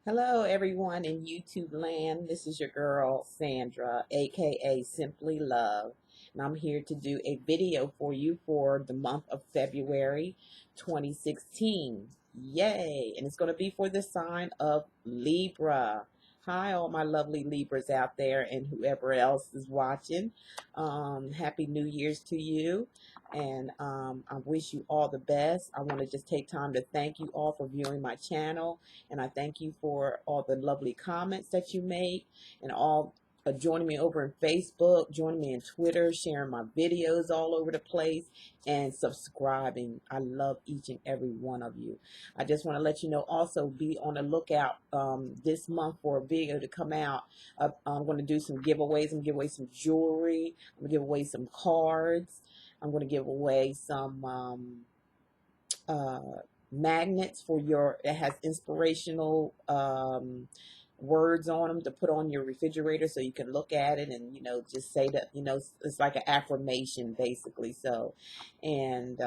Hello, everyone in YouTube land. This is your girl, Sandra, aka Simply Love. And I'm here to do a video for you for the month of February 2016. Yay! And it's going to be for the sign of Libra. Hi, all my lovely Libras out there and whoever else is watching. Happy New Year's to you. And I wish you all the best. I want to just take time to thank you all for viewing my channel, and I thank you for all the lovely comments that you make and all joining me over in Facebook, joining me in Twitter, sharing my videos all over the place, and subscribing. I love each and every one of you. I just want to let you know, also be on the lookout this month for a video to come out. I'm going to do some giveaways. I'm going to give away some jewelry. I'm going to give away some cards. I'm going to give away some uh, magnets for your, it has inspirational words on them to put on your refrigerator so you can look at it and just say that it's like an affirmation basically. So, and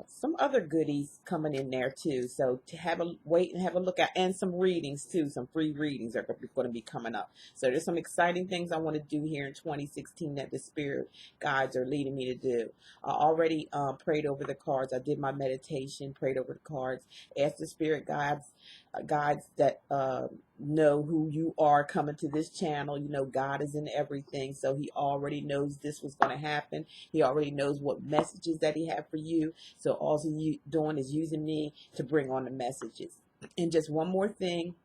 some other goodies coming in there too, so to have a wait and have a look at, and some readings too, some free readings are going to be coming up. So there's some exciting things I want to do here in 2016 that the spirit guides are leading me to do. I already prayed over the cards. I did my meditation, prayed over the cards, asked the spirit guides that know who you are coming to this channel. God is in everything, so he already knows this was going to happen. He already knows what messages that he had for you. So all he doing is using me to bring on the messages. And just one more thing,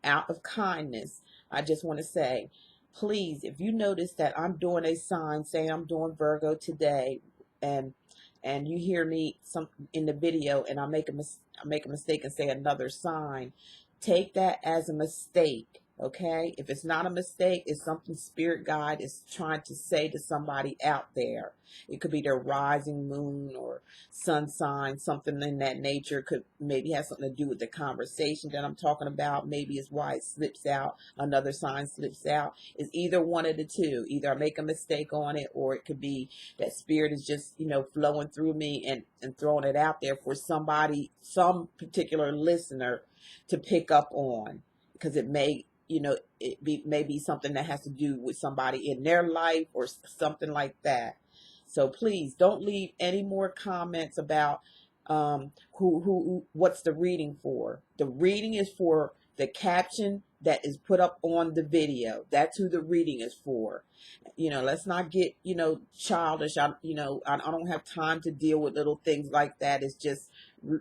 out of kindness, I just want to say, please, if you notice that I'm doing a sign, say I'm doing Virgo today, and you hear me some in the video and I make a mistake and say another sign, take that as a mistake. Okay, if it's not a mistake, it's something spirit guide is trying to say to somebody out there. It could be their rising moon or sun sign, something in that nature. Could maybe have something to do with the conversation that I'm talking about. Maybe it's why it slips out, another sign slips out. It's either one of the two. Either I make a mistake on it, or it could be that spirit is just flowing through me and throwing it out there for somebody, some particular listener to pick up on, because it may maybe something that has to do with somebody in their life or something like that. So please don't leave any more comments about what's the reading for. The reading is for the caption that is put up on the video. That's who the reading is for. Let's not get childish. I don't have time to deal with little things like that. It's just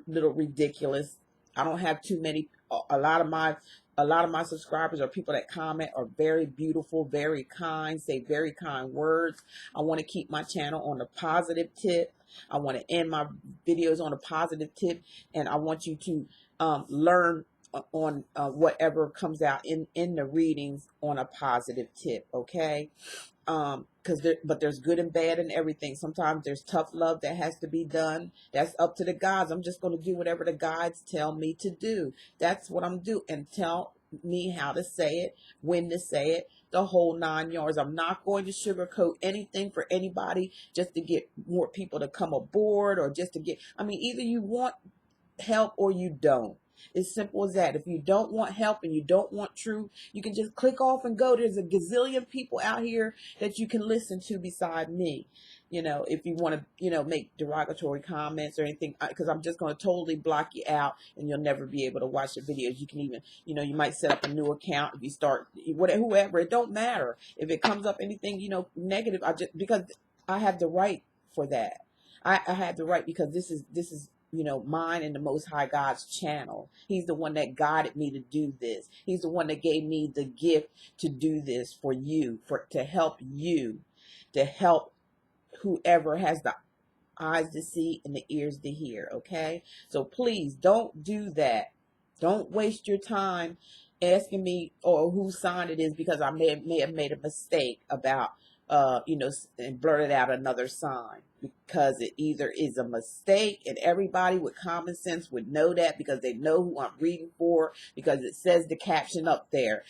little ridiculous. I don't have too many. A lot of my subscribers are people that comment, are very beautiful, very kind, say very kind words. I want to keep my channel on a positive tip. I want to end my videos on a positive tip, and I want you to learn on whatever comes out in the readings on a positive tip. Okay. But there's good and bad and everything. Sometimes there's tough love that has to be done. That's up to the guides. I'm just going to do whatever the guides tell me to do. That's what I'm doing, and tell me how to say it, when to say it, the whole 9 yards. I'm not going to sugarcoat anything for anybody just to get more people to come aboard, or just to get, either you want help or you don't. It's simple as that. If you don't want help and you don't want truth, you can just click off and go. There's a gazillion people out here that you can listen to beside me. If you want to, make derogatory comments or anything, because I'm just going to totally block you out and you'll never be able to watch the videos. You can even, you might set up a new account if you start, whoever, it don't matter. If it comes up anything, negative, because I have the right for that. I have the right, because this is mine and the Most High God's channel. He's the one that guided me to do this. He's the one that gave me the gift to do this for you, to help you, to help whoever has the eyes to see and the ears to hear. Okay, so please don't do that. Don't waste your time asking me or whose sign it is, because I may have made a mistake about and blurted out another sign, because it either is a mistake, and everybody with common sense would know that, because they know who I'm reading for, because it says the caption up there,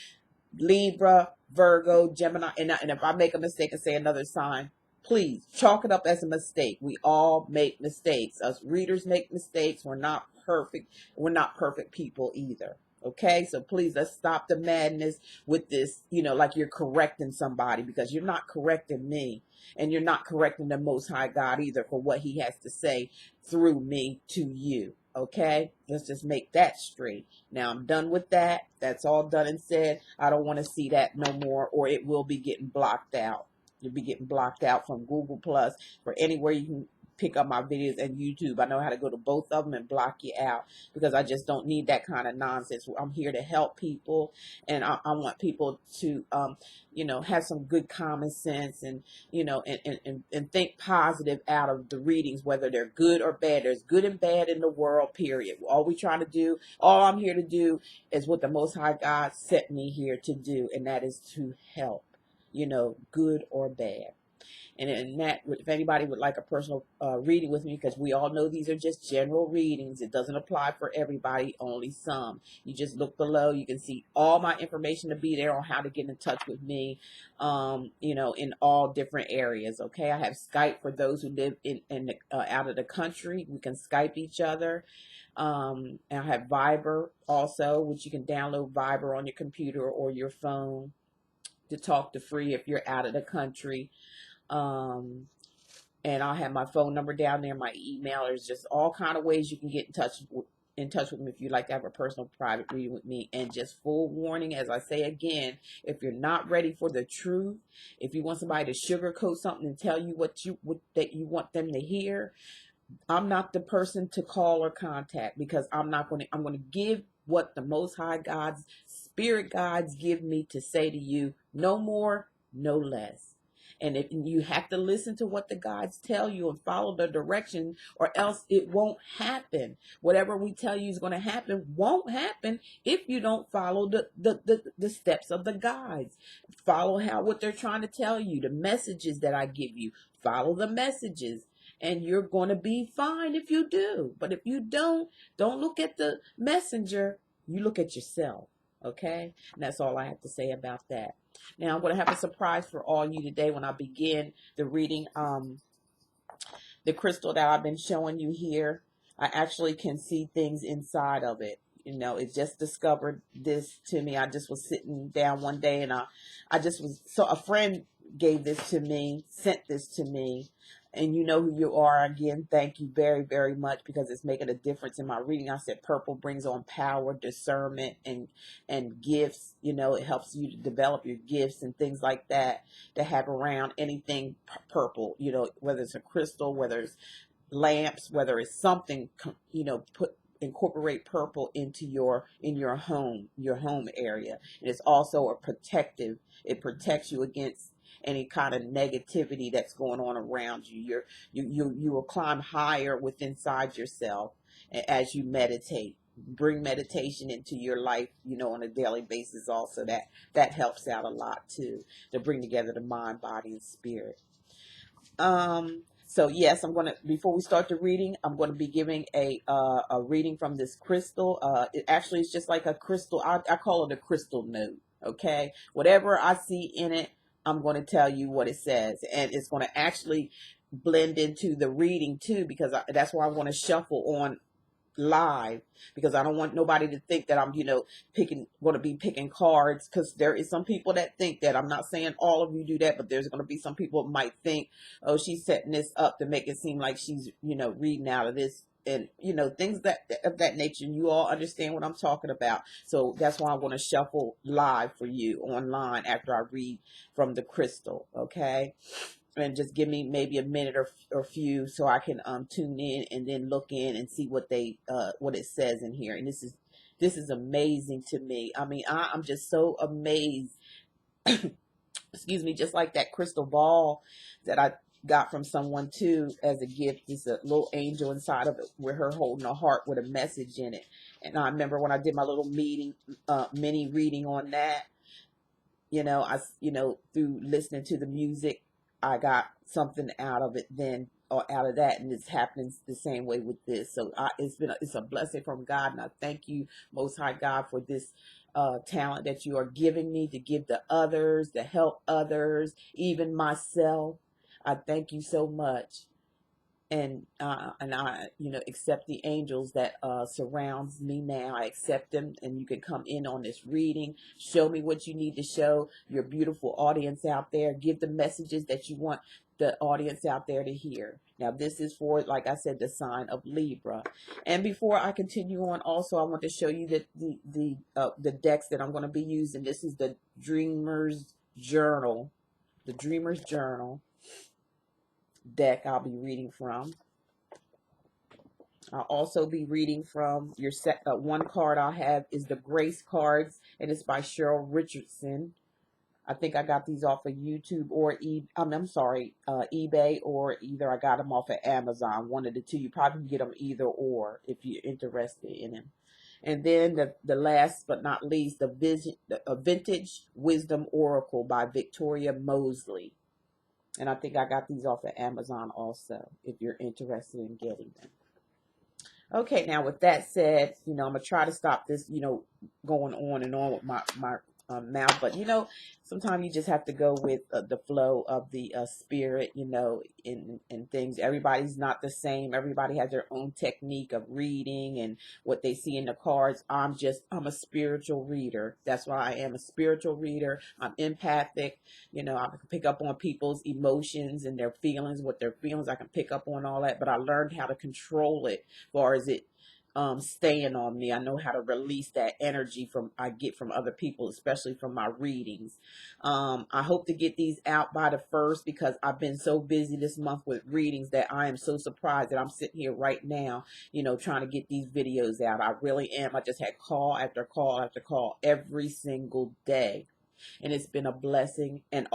Libra, Virgo, Gemini, and if I make a mistake and say another sign, please chalk it up as a mistake. We all make mistakes. Us readers make mistakes. We're not perfect. We're not perfect people either. Okay, so please, let's stop the madness with this, like you're correcting somebody, because you're not correcting me, and you're not correcting the Most High God either for what he has to say through me to you. Okay, let's just make that straight. Now I'm done with that. That's all done and said. I don't want to see that no more, or it will be getting blocked out. You'll be getting blocked out from Google Plus, for anywhere you can pick up my videos, and YouTube. I know how to go to both of them and block you out, because I just don't need that kind of nonsense. I'm here to help people, and I want people to, have some good common sense, and, and think positive out of the readings, whether they're good or bad. There's good and bad in the world, period. All I'm here to do is what the Most High God set me here to do, and that is to help, good or bad. And that, if anybody would like a personal reading with me, because we all know these are just general readings, it doesn't apply for everybody, only some. You just look below, you can see all my information to be there on how to get in touch with me, in all different areas. Okay, I have Skype for those who live in out of the country. We can Skype each other. And I have Viber also, which you can download Viber on your computer or your phone to talk to free if you're out of the country. And I'll have my phone number down there, my email. There's just all kind of ways you can get in touch with me if you'd like to have a personal private reading with me. And just full warning, as I say again, if you're not ready for the truth, if you want somebody to sugarcoat something and tell you that you want them to hear, I'm not the person to call or contact, because I'm going to give what the Most High God's spirit guides give me to say to you, no more, no less. And if you have to listen to what the guides tell you and follow the direction, or else it won't happen. Whatever we tell you is going to happen won't happen if you don't follow the steps of the guides. Follow what they're trying to tell you, the messages that I give you. Follow the messages, and you're going to be fine if you do. But if you don't look at the messenger, you look at yourself. Okay? And that's all I have to say about that. Now, I'm going to have a surprise for all you today when I begin the reading. The crystal that I've been showing you here, I actually can see things inside of it. It just discovered this to me. I just was sitting down one day, and so a friend gave this to me, sent this to me. And you know who you are. Again, thank you very, very much, because it's making a difference in my reading. I said purple brings on power, discernment, and gifts. It helps you to develop your gifts and things like that, to have around anything purple, whether it's a crystal, whether it's lamps, whether it's something, incorporate purple into your home area. And it's also a protective. It protects you against any kind of negativity that's going on around you. You will climb higher within inside yourself as you meditate. Bring meditation into your life, on a daily basis. Also, that helps out a lot too, to bring together the mind, body, and spirit. So yes, before we start the reading, I'm going to be giving a reading from this crystal. It actually is just like a crystal. I call it a crystal note. Okay, whatever I see in it, I'm going to tell you what it says, and it's going to actually blend into the reading too, because that's why I want to shuffle on live, because I don't want nobody to think that I'm, going to be picking cards, because there is some people that think that. I'm not saying all of you do that, but there's going to be some people that might think, oh, she's setting this up to make it seem like she's, reading out of this, and things of that nature. And you all understand what I'm talking about. So that's why I want to shuffle live for you online after I read from the crystal. Okay. And just give me maybe a minute or few, so I can tune in and then look in and see what it says in here. And this is amazing to me. I mean, I'm just so amazed. Excuse me, just like that crystal ball that I got from someone too as a gift. It's a little angel inside of it with her holding a heart with a message in it. And I remember when I did my little mini reading on that, through listening to the music, I got something out of it then, or out of that, and it's happening the same way with this. So it's a blessing from God, and I thank you, Most High God, for this talent that you are giving me to give to others, to help others, even myself. I thank you so much. and I, you know, accept the angels that surrounds me now. I accept them, and you can come in on this reading. Show me what you need to show your beautiful audience out there. Give the messages that you want the audience out there to hear. Now, this is for, like I said, the sign of Libra. And before I continue on, also I want to show you that the decks that I'm going to be using. This is the Dreamer's Journal, the Dreamer's Journal deck I'll be reading from. I'll also be reading from your set. One card I have is the Grace cards, and it's by Cheryl Richardson. I think I got these off of YouTube or I'm sorry, eBay, or either I got them off of Amazon. One of the two. You probably can get them either or if you're interested in them. And then the last but not least, the Vintage Wisdom Oracle by Victoria Mosley. And I think I got these off of Amazon also, if you're interested in getting them. Okay, now with that said, you know, I'm going to try to stop this, you know, going on and on with my mouth. But, you know, sometimes you just have to go with the flow of the spirit, you know, in things. Everybody's not the same. Everybody has their own technique of reading and what they see in the cards. I'm a spiritual reader. That's why I am a spiritual reader. I'm empathic. You know, I can pick up on people's emotions and their feelings, what their feelings. I can pick up on all that, but I learned how to control it as far as it staying on me. I know how to release that energy I get from other people, especially from my readings. I hope to get these out by the 1st because I've been so busy this month with readings that I am so surprised that I'm sitting here right now, you know, trying to get these videos out. I really am. I just had call after call after call every single day. And it's been a blessing. And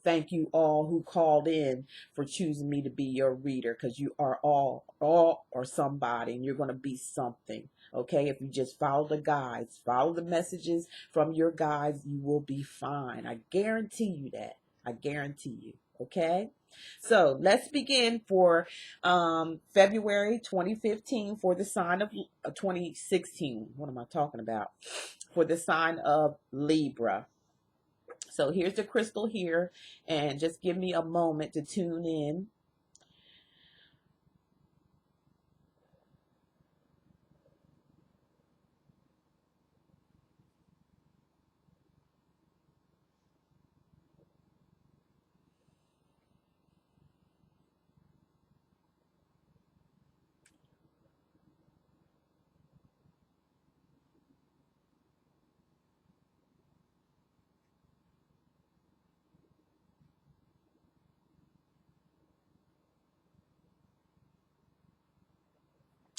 thank you all who called in for choosing me to be your reader, because you are all or somebody, and you're going to be something. Okay, if you just follow the guides, follow the messages from your guides, you will be fine. I guarantee you that. I guarantee you. Okay, so let's begin for February 2015 for the sign of 2016. What am I talking about? For the sign of Libra. So here's the crystal here, and just give me a moment to tune in.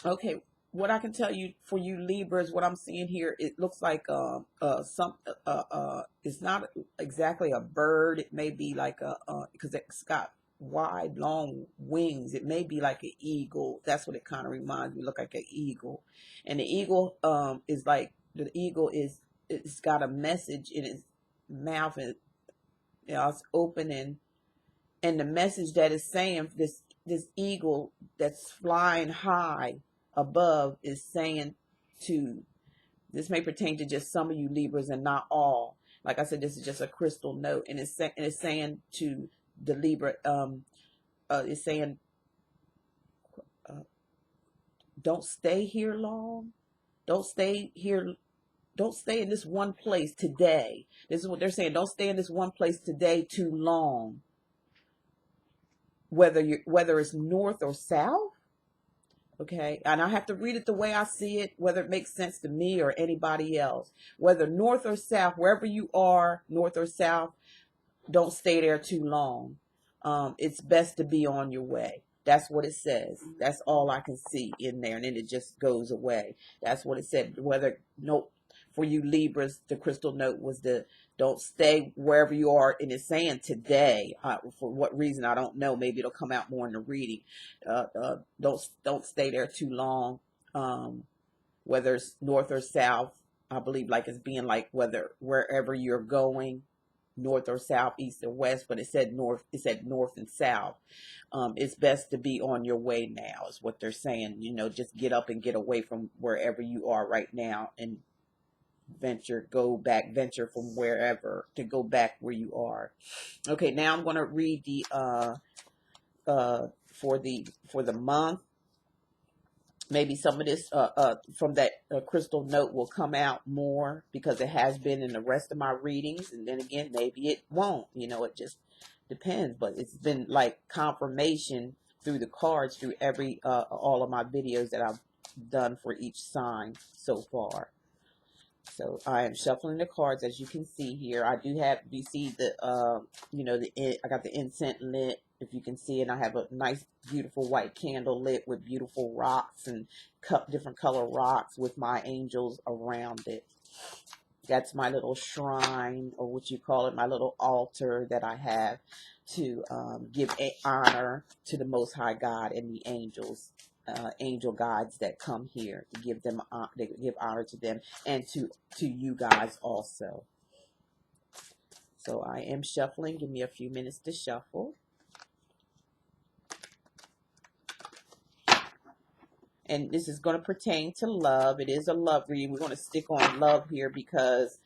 Okay, what I can tell you for you Libras, what I'm seeing here, it looks like it's not exactly a bird. It may be like because it's got wide, long wings. It may be like an eagle. That's what it kind of reminds me. Look like an eagle, and the eagle is like it's got a message in its mouth, and you know, it's open, and the message that is saying, this eagle that's flying high above is saying to, this may pertain to just some of you Libras and not all. Like I said, this is just a crystal note, and it's saying to the Libra, it's saying, uh, don't stay here long. Don't stay here. Don't stay in this one place today. This is what they're saying. Don't stay in this one place today too long. Whether it's north or south. Okay, and I have to read it the way I see it, whether it makes sense to me or anybody else. Whether north or south, wherever you are, north or south, don't stay there too long. It's best to be on your way. That's what it says. That's all I can see in there, and then it just goes away. That's what it said. Whether no, for you Libras, the crystal note was the don't stay wherever you are, and it's saying today. For what reason I don't know. Maybe it'll come out more in the reading. Don't stay there too long. Whether it's north or south, I believe like it's being like wherever you're going, north or south, east or west, but it said north and south. It's best to be on your way now is what they're saying. You know, just get up and get away from wherever you are right now and venture from wherever to go back where you are. Okay, now I'm going to read the for the month. Maybe some of this from that crystal note will come out more because it has been in the rest of my readings. And then again, maybe it won't. You know, it just depends. But it's been like confirmation through the cards, through every all of my videos that I've done for each sign so far. So I am shuffling the cards, as you can see here. I do have, you see the, you know, I got the incense lit, if you can see, and I have a nice, beautiful white candle lit with beautiful rocks and different color rocks with my angels around it. That's my little shrine, or what you call it, my little altar that I have to give honor to the Most High God and the angels. Angel guides that come here to give them they give honor to them and to you guys also. So I am shuffling. Give me a few minutes to shuffle. And this is going to pertain to love. It is a love reading. We're going to stick on love here because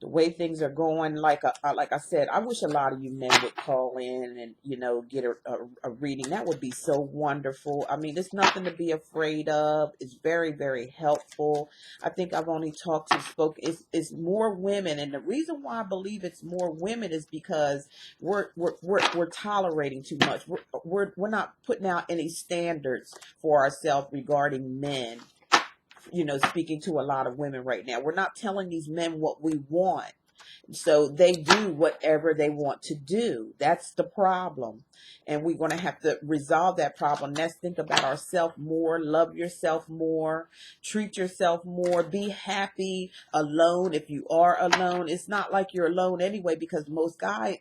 the way things are going, like I said, I wish a lot of you men would call in and, you know, get a reading. That would be so wonderful. I mean, there's nothing to be afraid of. It's very, very helpful. I think I've only it's more women. And the reason why I believe it's more women is because we're tolerating too much. We're not putting out any standards for ourselves regarding men. You know, speaking to a lot of women right now. We're not telling these men what we want. So they do whatever they want to do. That's the problem. And we're going to have to resolve that problem. Let's think about ourselves more. Love yourself more. Treat yourself more. Be happy alone if you are alone. It's not like you're alone anyway, because the Most High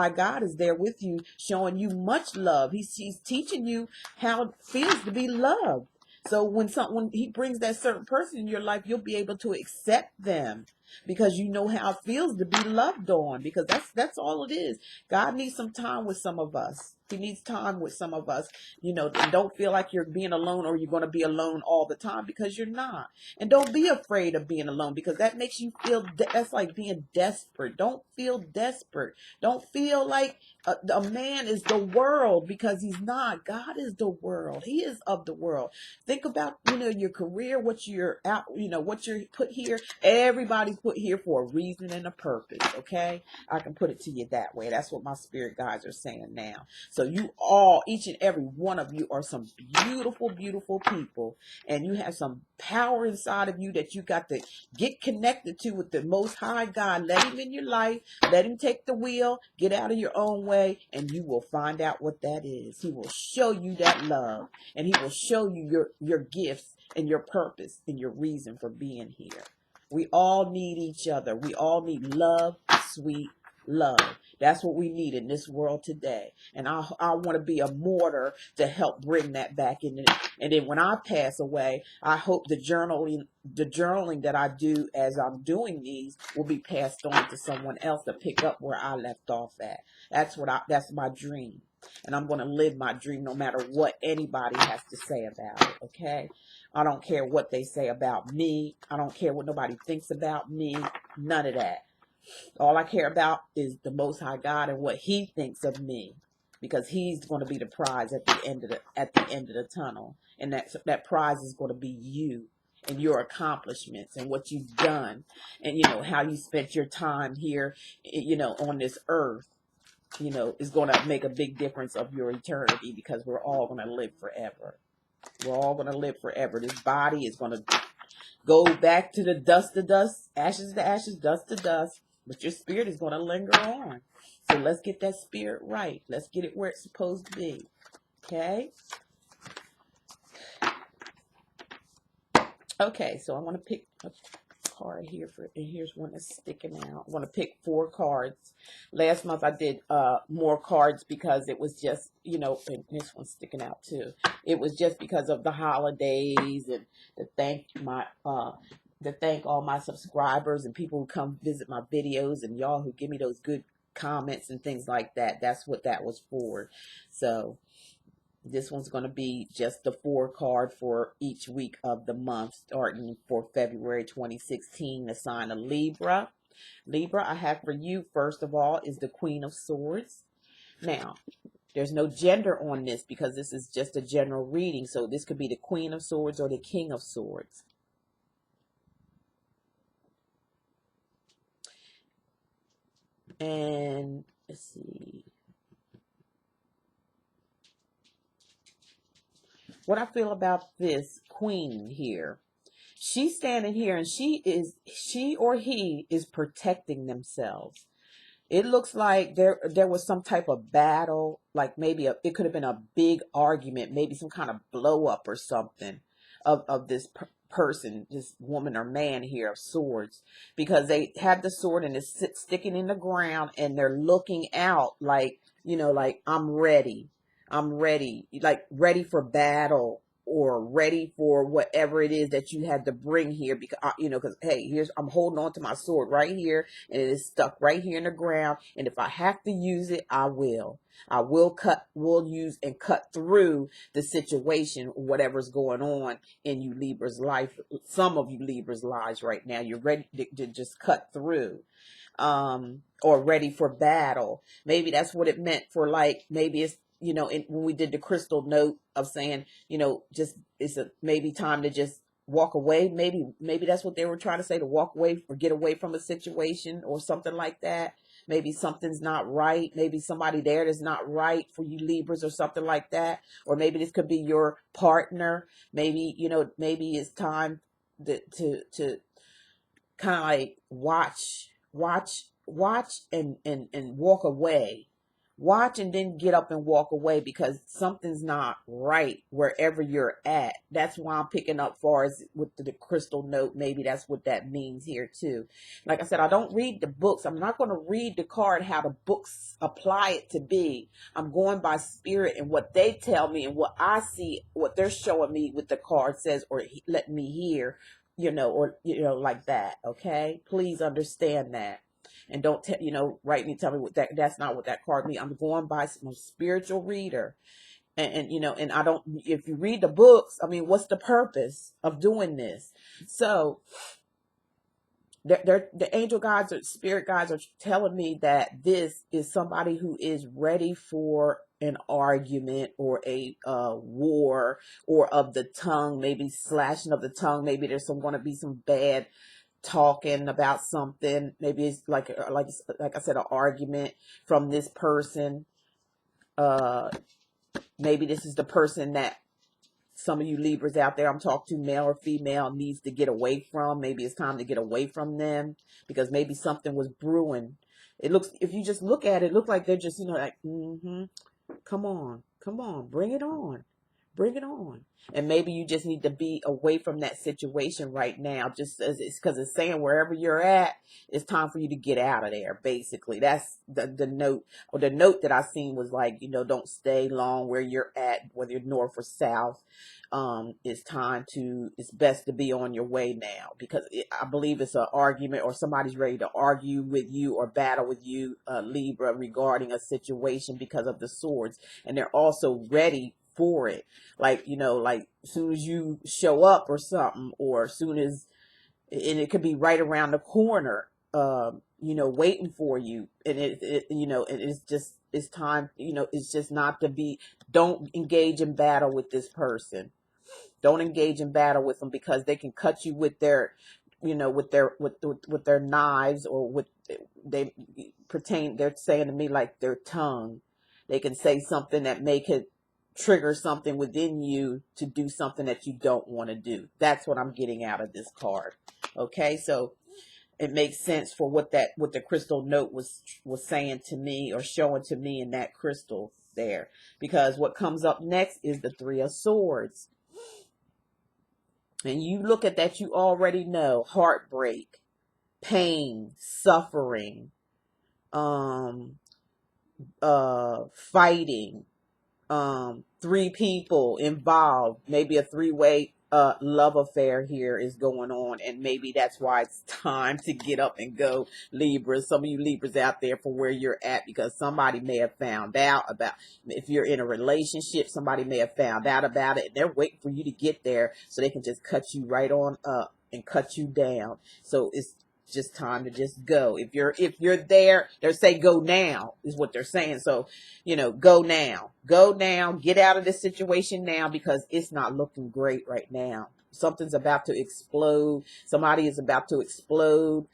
God is there with you, showing you much love. He's teaching you how it feels to be loved. So when he brings that certain person in your life, you'll be able to accept them because you know how it feels to be loved on, because that's all it is. God needs some time with some of us. He needs time with some of us, you know, and don't feel like you're being alone or you're going to be alone all the time, because you're not. And don't be afraid of being alone, because that makes you feel, that's like being desperate. Don't feel desperate. Don't feel like a man is the world, because he's not. God is the world. He is of the world. Think about, you know, your career, what you're out, you know, what you're put here. Everybody's put here for a reason and a purpose. Okay. I can put it to you that way. That's what my spirit guides are saying now. So you all, each and every one of you are some beautiful, beautiful people. And you have some power inside of you that you got to get connected to with the Most High God. Let him in your life. Let him take the wheel. Get out of your own way. And you will find out what that is. He will show you that love. And he will show you your gifts and your purpose and your reason for being here. We all need each other. We all need love, sweet love. That's what we need in this world today. And I want to be a martyr to help bring that back in. And then when I pass away, I hope the journaling that I do as I'm doing these will be passed on to someone else to pick up where I left off at. That's my dream. And I'm going to live my dream no matter what anybody has to say about it, okay? I don't care what they say about me. I don't care what nobody thinks about me. None of that. All I care about is the Most High God and what he thinks of me, because he's going to be the prize at the end of the tunnel. And that prize is going to be you and your accomplishments and what you've done, and, you know, how you spent your time here, you know, on this earth. You know, is going to make a big difference of your eternity, because we're all going to live forever. We're all going to live forever. This body is going to go back to the dust to dust, ashes to ashes, dust to dust. But your spirit is going to linger on. So let's get that spirit right. Let's get it where it's supposed to be. Okay? Okay, so I want to pick a card here and here's one that's sticking out. I want to pick 4 cards. Last month I did more cards because it was just, you know, and this one's sticking out too. It was just because of the holidays, and to thank all my subscribers and people who come visit my videos, and y'all who give me those good comments and things like that. That's what that was for. So this one's going to be just the 4 card for each week of the month, starting for February 2016, the sign of Libra. Libra, I have for you, first of all, is the Queen of Swords. Now, There's no gender on this because this is just a general reading. So this could be the Queen of Swords or the King of Swords. And let's see. What I feel about this Queen here. She's standing here and she or he is protecting themselves. It looks like there was some type of battle, like maybe it could have been a big argument, maybe some kind of blow up or something of this person, this woman or man here of swords, because they have the sword and it's sticking in the ground and they're looking out like, like I'm ready, like ready for battle or ready for whatever it is that you had to bring here, because because hey, I'm holding on to my sword right here and it is stuck right here in the ground, and if I have to use it, I will use and cut through the situation, whatever's going on in you Libra's life. Some of you Libra's lives right now, you're ready to just cut through, or ready for battle. Maybe that's what it meant for, like, maybe it's, when we did the crystal note of saying, just it's a maybe time to just walk away. Maybe that's what they were trying to say, to walk away or get away from a situation or something like that. Maybe something's not right. Maybe somebody there that's not right for you Libras or something like that. Or maybe this could be your partner. Maybe, maybe it's time to kind of like watch and walk away. Watch and then get up and walk away, because something's not right wherever you're at. That's why I'm picking up far as with the crystal note. Maybe that's what that means here too. Like I said, I don't read the books. I'm not going to read the card how the books apply it to be. I'm going by spirit and what they tell me and what I see, what they're showing me with the card says, or let me hear, like that. Okay, please understand that. And don't write me, tell me what that's not what that card means. I'm going by some spiritual reader. And I don't, if you read the books, I mean, what's the purpose of doing this? So the angel guides or spirit guides are telling me that this is somebody who is ready for an argument or a war, or of the tongue, maybe slashing of the tongue. Maybe there's going to be some bad talking about something. Maybe it's like I said, an argument from this person. Maybe this is the person that some of you Libras out there I'm talking to, male or female, needs to get away from. Maybe it's time to get away from them, because maybe something was brewing. It looks, if you just look at it, it looks like they're just, like, come on, bring it on. Bring it on. And maybe you just need to be away from that situation right now, just as it's, because it's saying wherever you're at, it's time for you to get out of there. Basically, that's the note, or the note that I seen was like, don't stay long where you're at, whether you're north or south. It's best to be on your way now, because I believe it's an argument, or somebody's ready to argue with you or battle with you, Libra, regarding a situation because of the swords. And they're also ready for it, like like as soon as you show up or something, or as soon as, and it could be right around the corner, waiting for you. And it's time, it's just not to be. Don't engage in battle with this person. Don't engage in battle with them, because they can cut you with their, with their knives, or with, they're saying to me, like their tongue. They can say something that make it trigger something within you to do something that you don't want to do. That's what I'm getting out of this card. Okay, so it makes sense for what the crystal note was saying to me, or showing to me in that crystal there. Because what comes up next is the Three of Swords. And you look at that, you already know heartbreak, pain, suffering, fighting, three people involved, maybe a three-way love affair here is going on, and maybe that's why it's time to get up and go, Libras. Some of you Libras out there, for where you're at, because somebody may have found out about, if you're in a relationship, somebody may have found out about it, and they're waiting for you to get there so they can just cut you right on up and cut you down. So it's just time to just go. If you're there, they say go now is what they're saying. So, go now, get out of this situation now, because it's not looking great right now. Something's about to explode. Somebody is about to explode.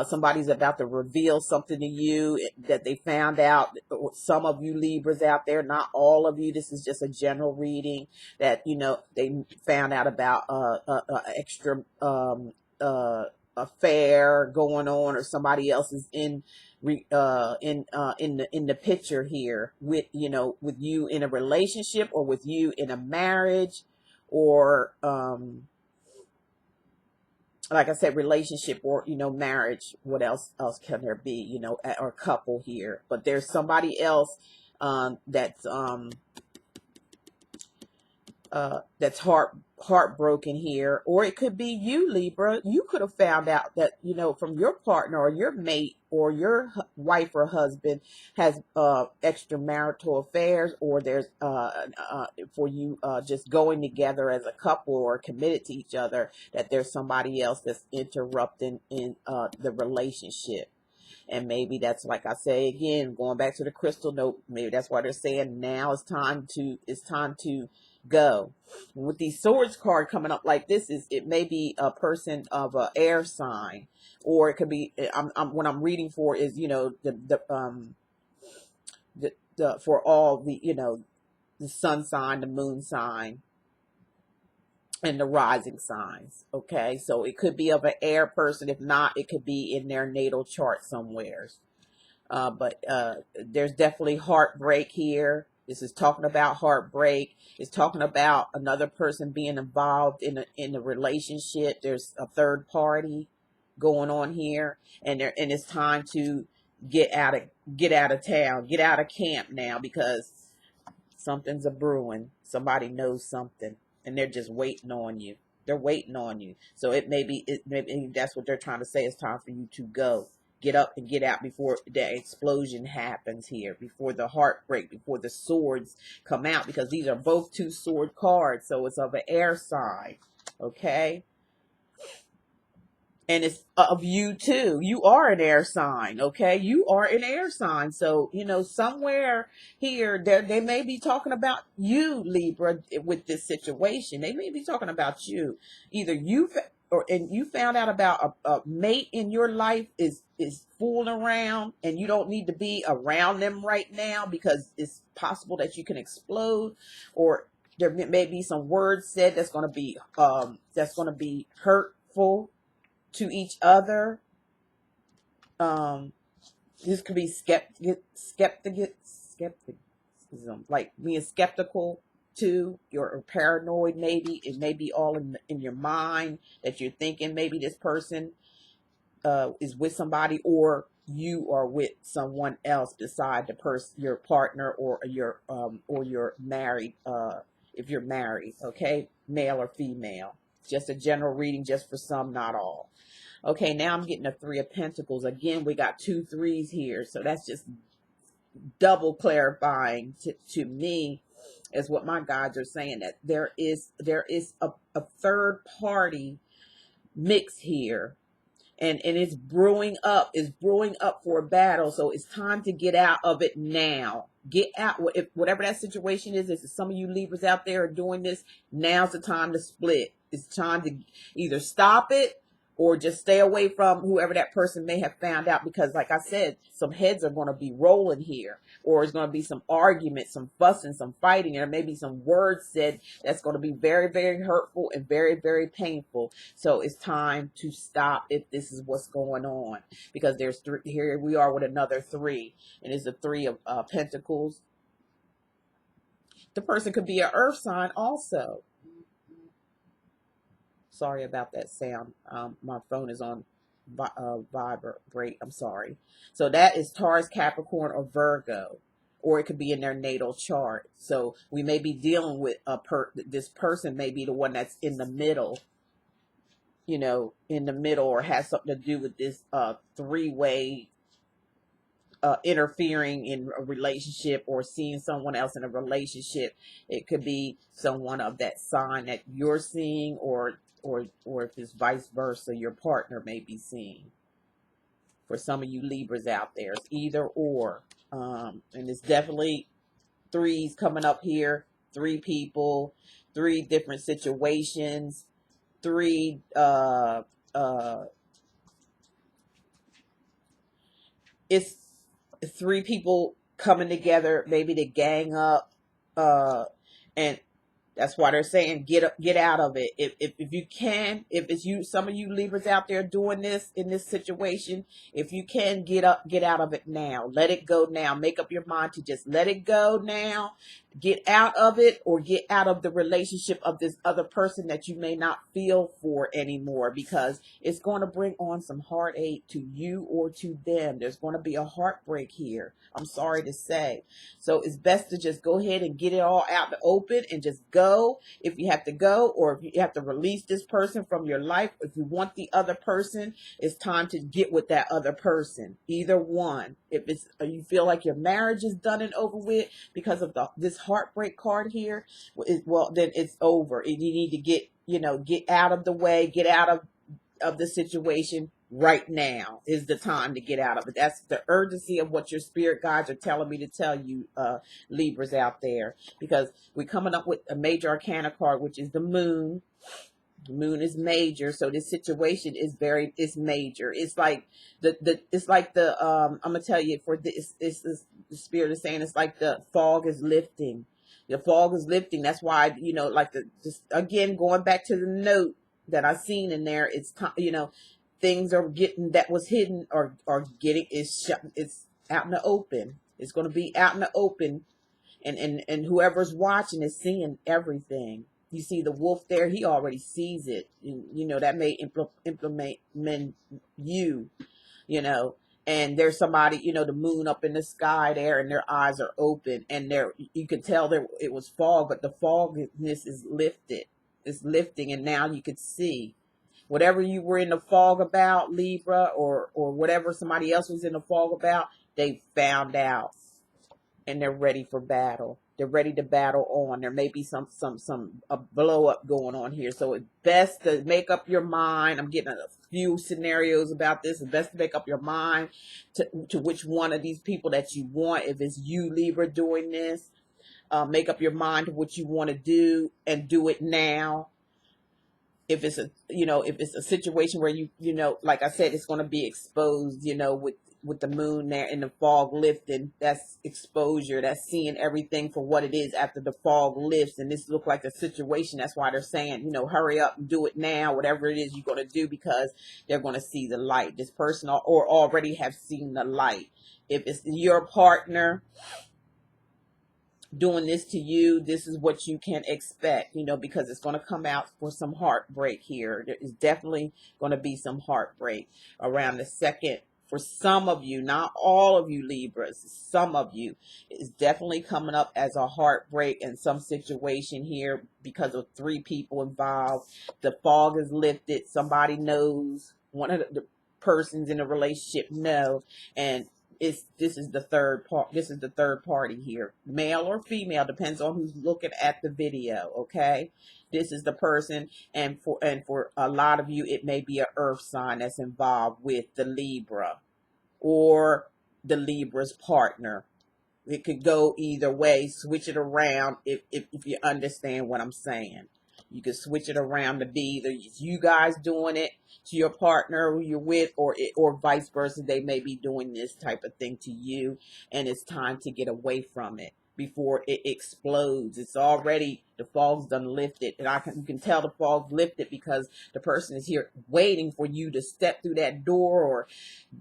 Somebody's about to reveal something to you that they found out. Some of you Libras out there, not all of you. This is just a general reading that, they found out about extra affair going on, or somebody else is in the picture here with, with you in a relationship, or with you in a marriage, or like I said, relationship, or marriage. What else can there be, or couple here? But there's somebody else that's heartbroken here. Or it could be you, Libra. You could have found out that, from your partner or your mate or your wife or husband has extramarital affairs, or there's for you just going together as a couple or committed to each other, that there's somebody else that's interrupting in the relationship. And maybe that's, like I say again, going back to the crystal note, maybe that's why they're saying now it's time to go. With these swords card coming up like this, it may be a person of a air sign, or it could be, what I'm reading for is, for all the, the sun sign, the moon sign, and the rising signs. Okay, so it could be of an air person. If not, it could be in their natal chart somewhere. But there's definitely heartbreak here. This is talking about heartbreak. It's talking about another person being involved in a relationship. There's a third party going on here, and it's time to get out of town, get out of camp now, because something's a brewing. Somebody knows something, and they're just waiting on you. They're waiting on you. So maybe that's what they're trying to say. It's time for you to go. Get up and get out before the explosion happens here, before the heartbreak, before the swords come out, because these are both two sword cards. So it's of an air sign. Okay. And it's of you too. You are an air sign, okay? You are an air sign. So, somewhere here, they may be talking about you, Libra, with this situation. They may be talking about you. Either you found out about a mate in your life is fooling around, and you don't need to be around them right now, because it's possible that you can explode, or there may be some words said that's going to be hurtful to each other. This could be skepticism, like being skeptical too. You're paranoid. Maybe it may be all in your mind, that you're thinking maybe this person is with somebody, or you are with someone else beside the person, your partner, or your married, if you're married. Okay, male or female. Just a general reading, just for some, not all. Okay, now I'm getting a 3 of Pentacles. Again, we got 2 3s here. So that's just double clarifying to me, is what my guides are saying, that there is a third party mix here. And it's brewing up. It's brewing up for a battle. So it's time to get out of it now. Get out. If whatever that situation is, if some of you Libras out there are doing this, now's the time to split. It's time to either stop it, or just stay away from whoever that person may have found out. Because like I said, some heads are going to be rolling here, or it's going to be some argument, some fussing, some fighting, and there may be some words said that's going to be very, very hurtful and very, very painful. So it's time to stop if this is what's going on, because there's 3 here. We are with another 3, and it's the 3 of Pentacles. The person could be an earth sign also. Sorry about that sound. My phone is on vibrate. I'm sorry. So that is Taurus, Capricorn, or Virgo, or it could be in their natal chart. So we may be dealing with this person may be the one that's in the middle, in the middle, or has something to do with this 3-way interfering in a relationship, or seeing someone else in a relationship. It could be someone of that sign that you're seeing, or if it's vice versa, your partner may be seeing. for some of you Libras out there. It's either or. And it's definitely threes coming up here. 3 people, 3 different situations, 3 it's 3 people coming together, maybe to gang up, and that's why they're saying get out of it. If you can, if it's you, some of you Libras out there doing this in this situation, if you can get out of it now. Let it go now. Make up your mind to just let it go now. Get out of it, or get out of the relationship of this other person that you may not feel for anymore, because it's going to bring on some heartache to you or to them. There's going to be a heartbreak here. I'm sorry to say. So it's best to just go ahead and get it all out in the open and just go if you have to go, or if you have to release this person from your life. If you want the other person, it's time to get with that other person. Either one. If it's you feel like your marriage is done and over with because of this heartbreak card here, well, then it's over. And you need to get out of the way, get out of the situation right now is the time to get out of it. That's the urgency of what your spirit guides are telling me to tell you, Libras out there, because we're coming up with a major arcana card, which is the moon. The moon is major, so this situation is it's major. It's like I'm gonna tell you, for this, the spirit is saying it's like the fog is lifting. The fog is lifting. That's why, like just again, going back to the note that I seen in there, it's time, things are getting, that was hidden, or getting, it's out in the open. It's going to be out in the open, and whoever's watching is seeing everything. You see the wolf there, he already sees it. That may implement you, and there's somebody, the moon up in the sky there, and their eyes are open, and you can tell there it was fog, but the fogness is lifted. It's lifting, and now you can see. Whatever you were in the fog about, Libra, or whatever somebody else was in the fog about, they found out, and they're ready for battle. They're ready to battle on. There may be some a blow up going on here, so it's best to make up your mind. I'm getting a few scenarios about this. It's best to make up your mind to which one of these people that you want. If it's you, Libra, doing this, make up your mind to what you want to do, and do it now. If it's a situation where like I said, it's going to be exposed, with the moon there and the fog lifting, that's exposure. That's seeing everything for what it is after the fog lifts. And this looks like a situation. That's why they're saying, hurry up and do it now, whatever it is you're going to do, because they're going to see the light. This person or already have seen the light. If it's your partner doing this to you, this is what you can expect, because it's going to come out for some heartbreak here. There is definitely going to be some heartbreak around the second. For some of you, not all of you Libras, some of you, is definitely coming up as a heartbreak in some situation here because of 3 people involved. The fog is lifted. Somebody knows. One of the persons in the relationship know, and this is the third part. This is the third party here, male or female, depends on who's looking at the video. Okay, this is the person, and for a lot of you, it may be an earth sign that's involved with the Libra, or the Libra's partner. It could go either way. Switch it around if you understand what I'm saying. You can switch it around to be either you guys doing it to your partner who you're with, or vice versa. They may be doing this type of thing to you, and it's time to get away from it before it explodes. It's already, the fog's done lifted, and you can tell the fog's lifted because the person is here waiting for you to step through that door, or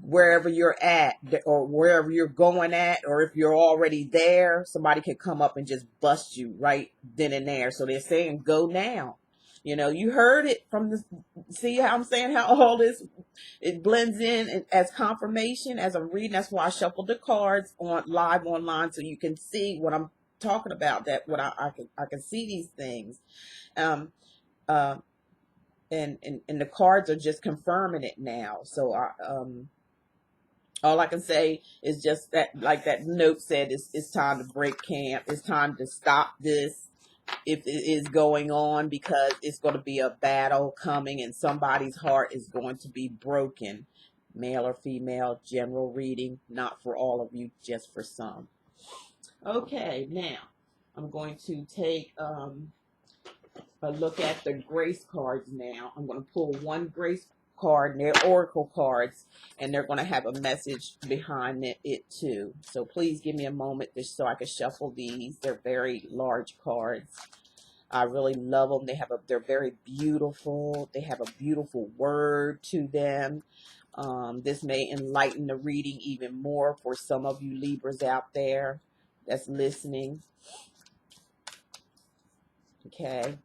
wherever you're at, or wherever you're going at, or if you're already there, somebody could come up and just bust you right then and there. So they're saying go now. You heard it from the, see how I'm saying how all this, it blends in as confirmation as I'm reading. That's why I shuffled the cards on live online, so you can see what I'm talking about. That what I can see these things, and the cards are just confirming it now. So all I can say is just that, like that note said, it's time to break camp. It's time to stop this if it is going on, because it's going to be a battle coming, and somebody's heart is going to be broken male or female, general reading, not for all of you, just for some. Okay, now I'm going to take a look at the grace cards now. I'm going to pull one grace card, and they're oracle cards, and they're going to have a message behind it too. So please give me a moment just so I can shuffle these. They're very large cards. I really love them. They're very beautiful. They have a beautiful word to them. This may enlighten the reading even more for some of you Libras out there that's listening. Okay.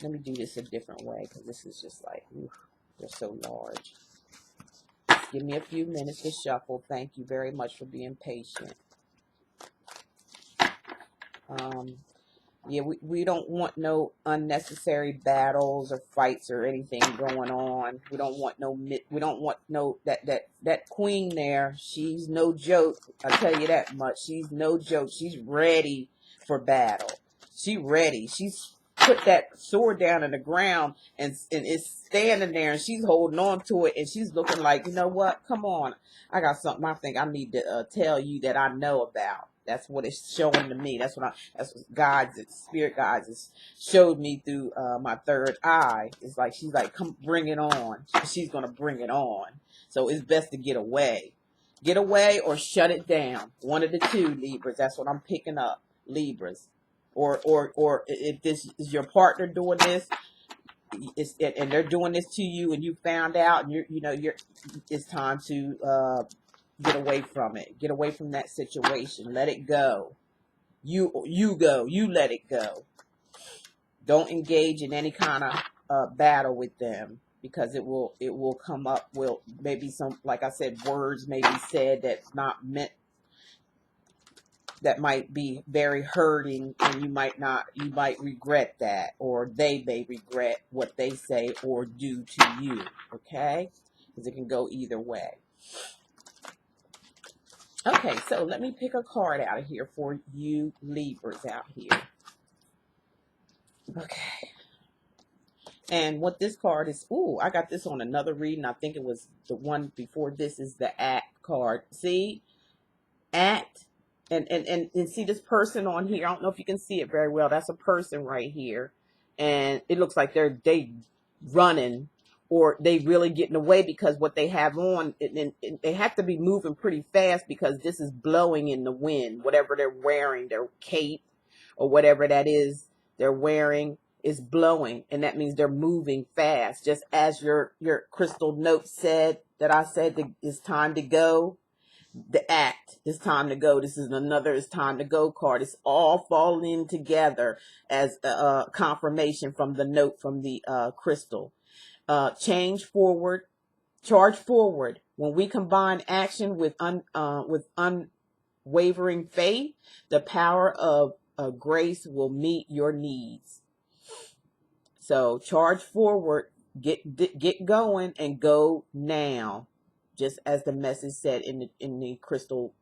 Let me do this a different way because this is just like, oof, they're so large. Just give me a few minutes to shuffle. Thank you very much for being patient. Yeah, we don't want no unnecessary battles or fights or anything going on. We don't want no that queen there. She's no joke. I'll tell you that much. She's no joke. She's ready for battle. She's ready. She's put that sword down in the ground and is standing there, and she's holding on to it, and she's looking like, you know what? Come on. I got something I think I need to tell you that I know about. That's what it's showing to me. That's what spirit guides has showed me through my third eye. It's like, she's like, come bring it on. She's going to bring it on. So it's best to get away. Get away or shut it down. One of the two, Libras. That's what I'm picking up, Libras. Or if this is your partner doing this, and they're doing this to you, and you found out, and it's time to get away from it. Get away from that situation. Let it go. You go. You let it go. Don't engage in any kind of battle with them, because it will come up. Will maybe some, like I said, words may be said that's not meant. That might be very hurting, and you might regret that, or they may regret what they say or do to you. Okay, because it can go either way. Okay, so let me pick a card out of here for you Libras out here. Okay. And what this card is, ooh, I got this on another reading. I think it was the one before this is the act card. See? Act. And see this person on here. I don't know if you can see it very well. That's a person right here. And it looks like they running, or they really getting away, because what they have on, and they have to be moving pretty fast because this is blowing in the wind. Whatever they're wearing, their cape or whatever that is they're wearing is blowing, and that means they're moving fast. Just as your crystal note said, that I said it's time to go. The act is time to go. This is another it's time to go card. It's all falling together as a confirmation from the note from the crystal. Change forward, charge forward. When we combine action with unwavering faith, the power of grace will meet your needs. So charge forward, get going, and go now. Just as the message said in the crystal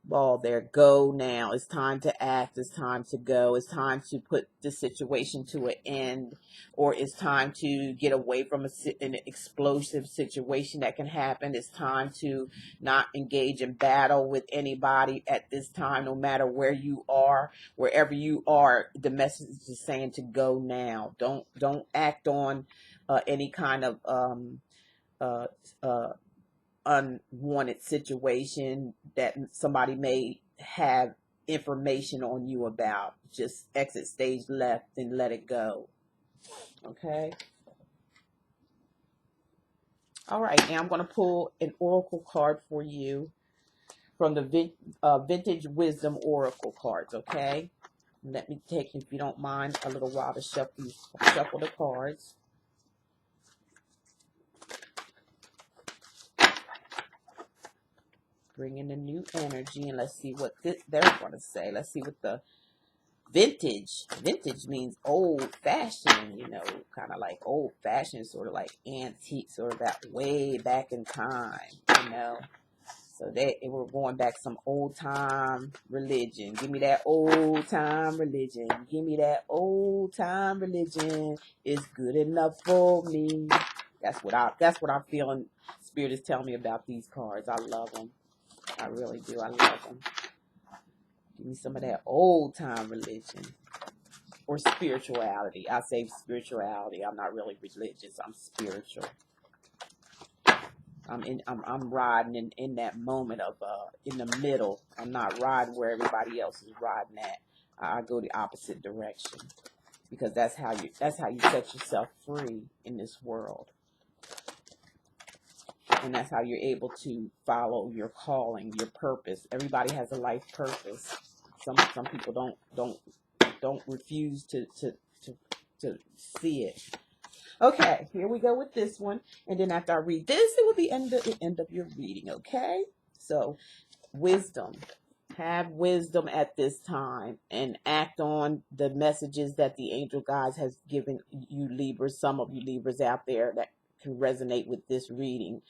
ball there, go now. It's time to act. It's time to go. It's time to put the situation to an end, or it's time to get away from an explosive situation that can happen. It's time to not engage in battle with anybody at this time, no matter where you are, wherever you are. The message is saying to go now. Don't act on any kind of unwanted situation that somebody may have information on you about. Just exit stage left and let it go. Okay. All right. Now I'm going to pull an oracle card for you from the Vintage Wisdom Oracle cards. Okay. Let me take, if you don't mind, a little while to shuffle the cards. Bring in a new energy, and let's see what they're going to say. Let's see what the vintage means. Old fashioned, kind of like old fashioned, sort of like antique, sort of that way back in time, So we're going back some old time religion. Give me that old time religion. Give me that old time religion. It's good enough for me. That's what I'm feeling. Spirit is telling me about these cards. I love them. I really do. I love them. Give me some of that old time religion or spirituality. I say spirituality. I'm not really religious. I'm spiritual. I'm riding in that moment of in the middle. I'm not riding where everybody else is riding at. I go the opposite direction because that's how you set yourself free in this world. And that's how you're able to follow your calling, your purpose. Everybody has a life purpose. Some people don't refuse to see it. Okay, here we go with this one. And then after I read this, it will be the end of your reading, okay? So, wisdom. Have wisdom at this time and act on the messages that the angel guides has given you Libras. Some of you Libras out there that can resonate with this reading.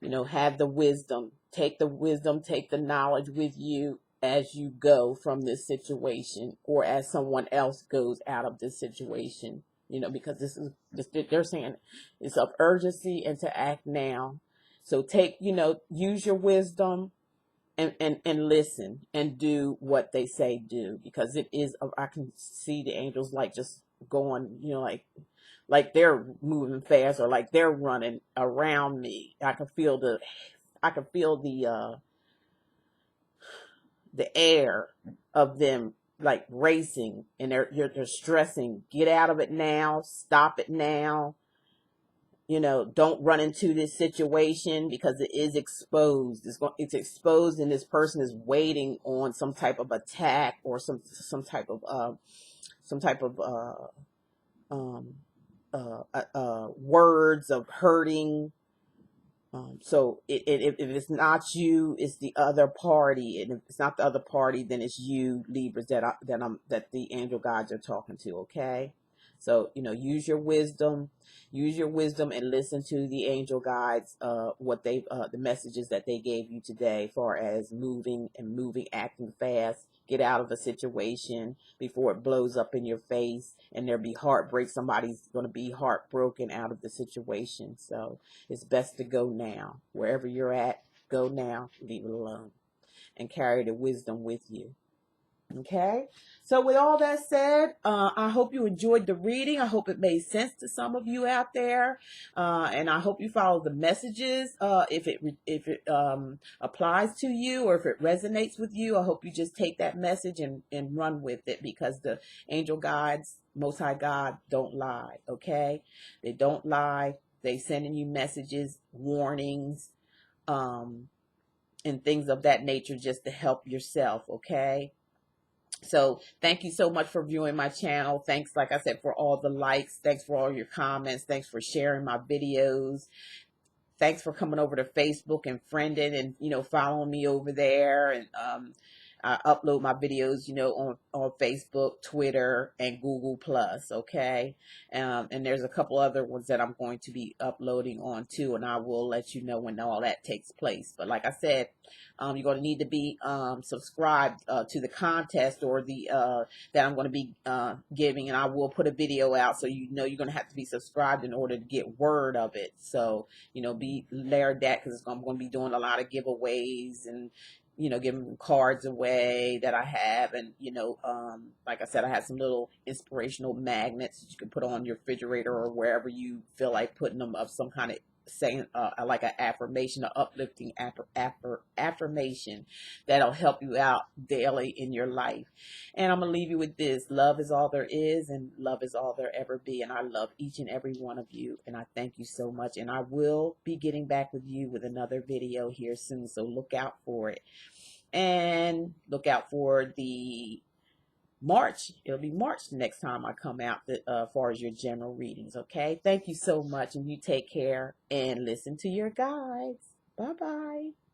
You know, have the wisdom. Take the knowledge with you as you go from this situation or as someone else goes out of this situation. You know, because they're saying it's of urgency and to act now. So use your wisdom and listen and do what they say do, because it is, I can see the angels like just going, like they're moving fast or like they're running around me. I can feel the air of them like racing, and they're stressing. Get out of it now. Stop it now. Don't run into this situation because it is exposed. It's exposed, and this person is waiting on some type of attack or some type of words of hurting. So if it's not you, it's the other party, and if it's not the other party, then it's you, Libras, that the angel guides are talking to. Okay, so use your wisdom, and listen to the angel guides. The messages that they gave you today, as far as moving, acting fast. Get out of a situation before it blows up in your face and there be heartbreak. Somebody's going to be heartbroken out of the situation. So it's best to go now. Wherever you're at, go now. Leave it alone. And carry the wisdom with you. Okay, so with all that said, I hope you enjoyed the reading. I hope it made sense to some of you out there, and I hope you follow the messages if it applies to you or if it resonates with you. I hope you just take that message and run with it, because the angel guides, Most High God, don't lie. Okay, they don't lie. They sending you messages, warnings, and things of that nature just to help yourself. Okay. So thank you so much for viewing my channel. Thanks, like I said, for all the likes. Thanks for all your comments. Thanks for sharing my videos. Thanks for coming over to Facebook and friending and, following me over there. And I upload my videos, on Facebook, Twitter, and Google+, okay? And there's a couple other ones that I'm going to be uploading on too, and I will let you know when all that takes place. But like I said, you're going to need to be subscribed to the contest or the that I'm going to be giving, and I will put a video out, so you're going to have to be subscribed in order to get word of it. So be layered that, because I'm going to be doing a lot of giveaways and giving cards away that I have. And like I said, I have some little inspirational magnets that you can put on your refrigerator or wherever you feel like putting them, of some kind of saying like an affirmation, an uplifting affirmation that'll help you out daily in your life. And I'm gonna leave you with this: love is all there is, and love is all there ever be. And I love each and every one of you, and I thank you so much. And I will be getting back with you with another video here soon, so look out for it. And look out for the March. It'll be March the next time I come out as far as your general readings. Okay, thank you so much, and you take care and listen to your guides. Bye bye.